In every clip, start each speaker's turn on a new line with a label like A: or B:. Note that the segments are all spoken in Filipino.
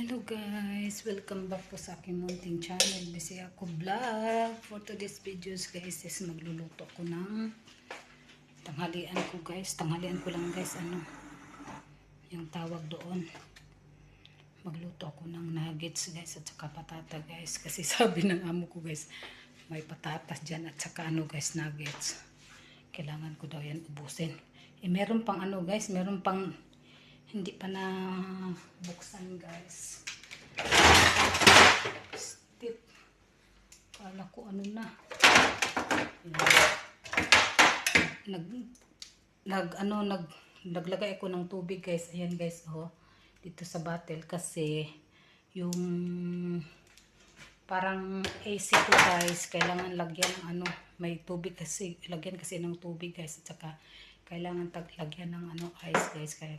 A: Hello guys, welcome back po sa aking munting channel, Bisaya ko vlog. For today's videos guys is magluluto ko ng tanghalian ko guys. Tanghalian ko lang guys, yung tawag doon. Magluto ako ng nuggets guys at saka patata guys. Kasi sabi ng amo ko guys, may patatas dyan at saka guys, nuggets. Kailangan ko daw yan ubusin. Meron pang guys, meron pang hindi pa na buksan guys. Step. Kala ko na. Naglagay ako ng tubig guys. Ayan guys, dito sa bottle kasi yung parang AC ko guys, kailangan lagyan ng may tubig kasi, lagyan kasi ng tubig guys, at saka kailangan lagyan ng ice guys, kaya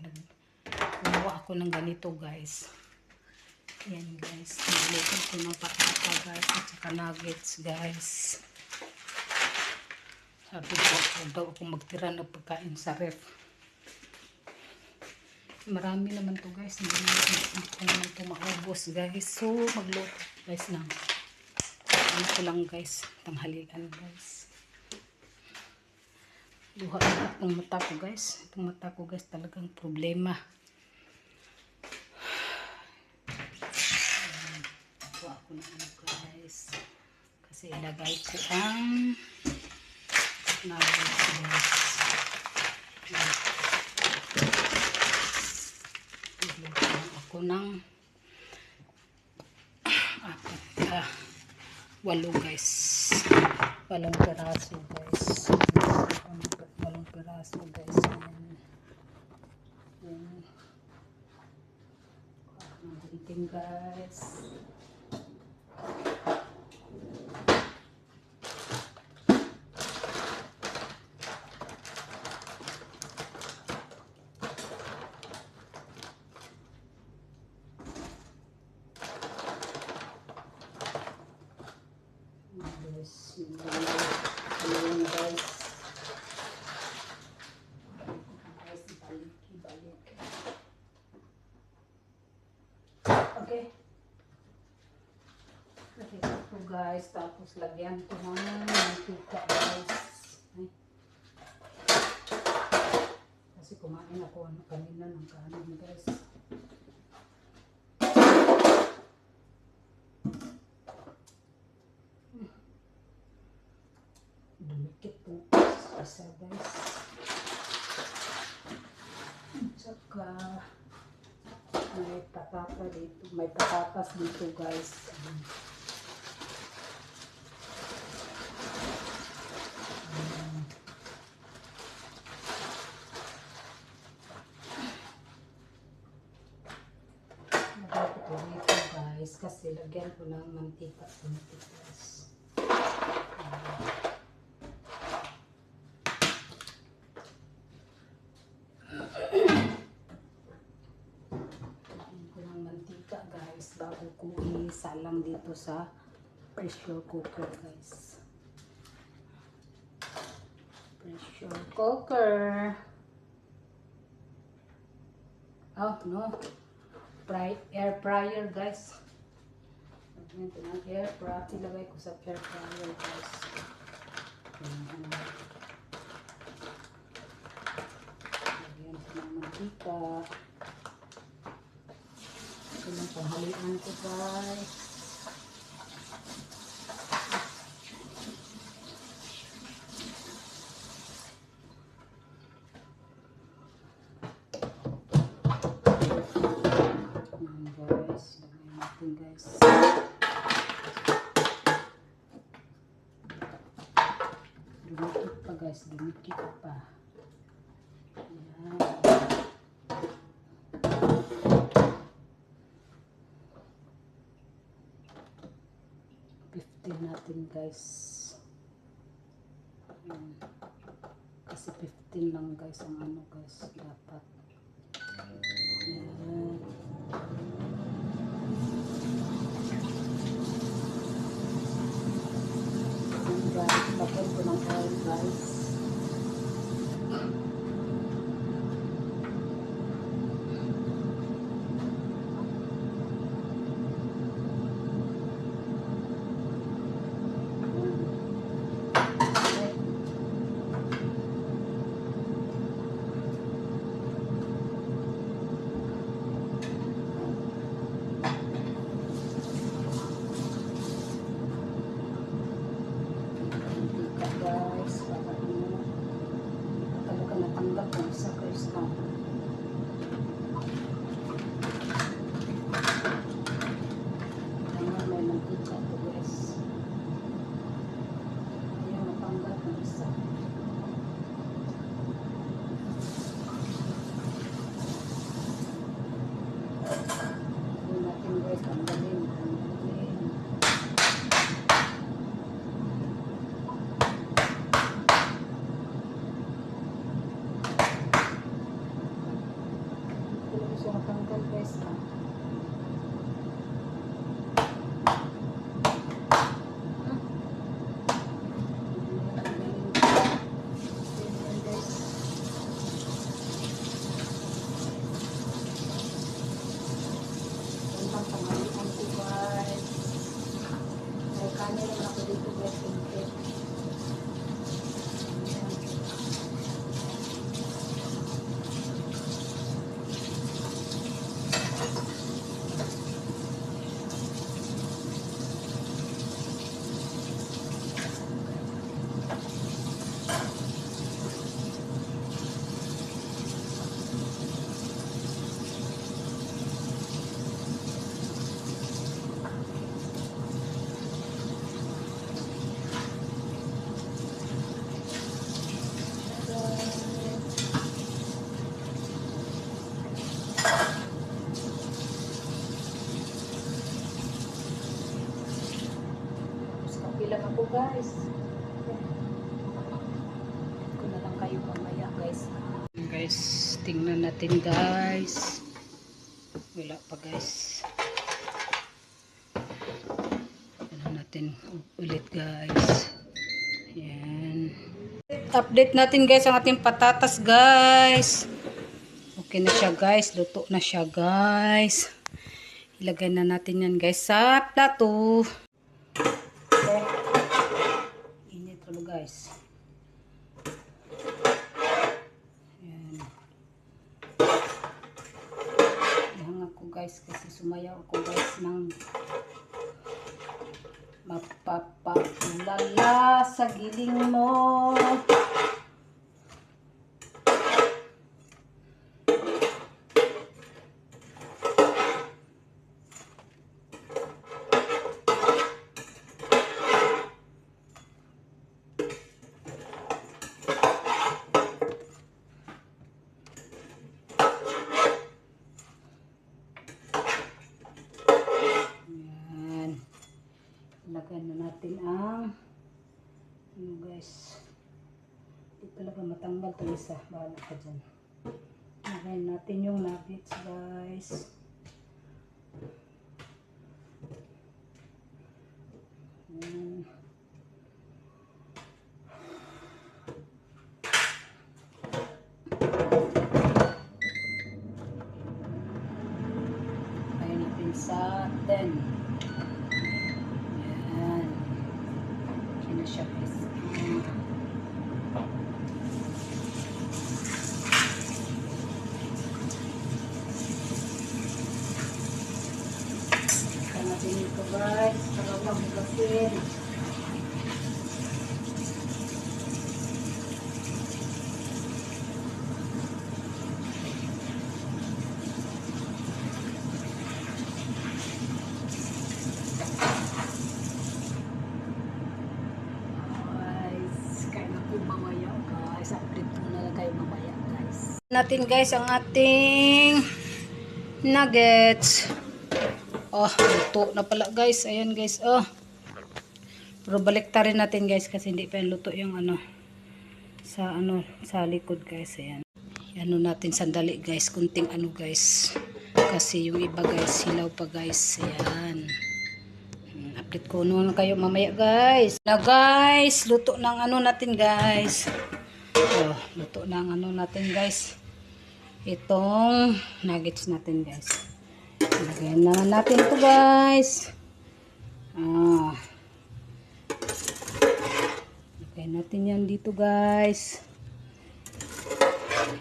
A: gumawa ako ng ganito guys. Ayan guys, nagluto ko ng patata guys at saka nuggets guys. Sabi ko, huwag daw akong magtira ng pagkain sa ref. Marami naman to guys, hindi ko naman ito maubos guys. So magluto guys ng ko lang guys, tanghalian guys. Luha ng mata ko guys. Itong mata ko guys talagang problema. Luha ko ng guys. Kasi ilagay ko ang nuggets guys. Ilagay ako ng 8 guys. 8 peraso guys. 8 peraso guys. Ayan. Ang gunting guys. Ayan guys. Okay. Okay, ito guys. Tapos lagyan ko ng mantika guys. Kasi kumain ako kanina ng kanin guys. Dumikit po isa guys. Tsaka may patata dito. May patatas dito guys. Lagay ko dito guys. Kasi lagyan ko ng mantika guys. Bago ko isalang dito sa pressure cooker guys. Pressure cooker. Oh no, air fryer guys. Ito ng air fryer. Ilagay ko sa air fryer guys. Lagyan ko ng mantika. Ito ng tanghalian ko guys. Ayan guys. Lagyan natin guys. Dumikit pa guys. Dumikit pa. Ayan. 15 natin guys. Kasi 15 lang guys ang guys dapat. Ayan. Guys, tapon ko ng oil guys. lang ako guys. Ko na lang kayo mamaya guys. Guys, tingnan natin guys. Wala pa guys. Tingnan natin ulit guys. Ayan. Update natin guys ang ating patatas guys. Okay na siya guys. Luto na siya guys. Ilagay na natin yan guys sa plato. Okay. Init ulo guys. Ayan. Ihang ako guys kasi sumayaw ako guys ng mapapalala sa giling mo. Lagyan na natin ang ano guys, hindi talaga matanggal ito isa, bahala ka dyan. Lagyan natin yung nuggets guys. Lagyan natin sa 10. Na siya guys. Ito natin ito guys. Para mabugasin. Natin guys ang ating nuggets. Oh, luto na pala guys. Ayan guys, oh. Pero baliktarin natin guys kasi hindi pa yung luto yung ano sa likod guys. Ayan. Ano natin sandali guys, kunting ano guys. Kasi yung iba guys hilaw pa guys. Ayan. Update ko noon kayo mamaya guys. Na guys, luto ng ano natin guys. Oh, luto ng ano natin guys. Itong nuggets natin guys. Lagyan na natin ito guys. Lagyan natin yan dito guys.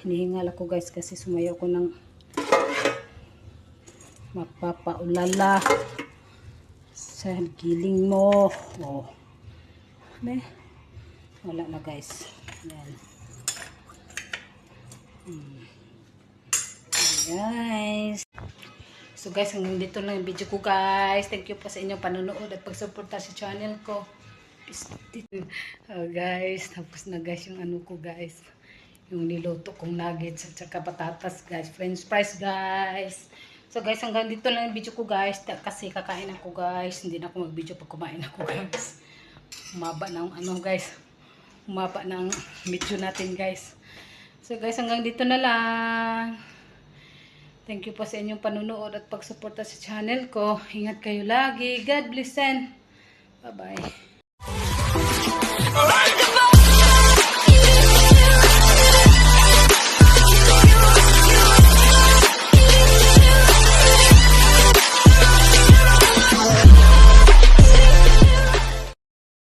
A: Hinihingal ako guys kasi sumayaw ko ng mapapaulala sa giling mo. Oh. Wala na guys. Yan. Guys. So guys, hanggang dito lang yung video ko guys. Thank you po sa inyong panonood at pagsuporta sa channel ko. Guys, tapos na guys yung ano ko guys. Yung niluto kong nuggets at saka patatas guys. French fries guys. So guys, hanggang dito lang yung video ko guys. Kasi kakain ako guys. Hindi na ako mag-video pag kumain ako guys. Umaba ng ano guys. Umaba ng video natin guys. So guys, hanggang dito na lang. Thank you po sa inyong panunood at pagsuporta sa channel ko. Ingat kayo lagi. God bless and bye-bye.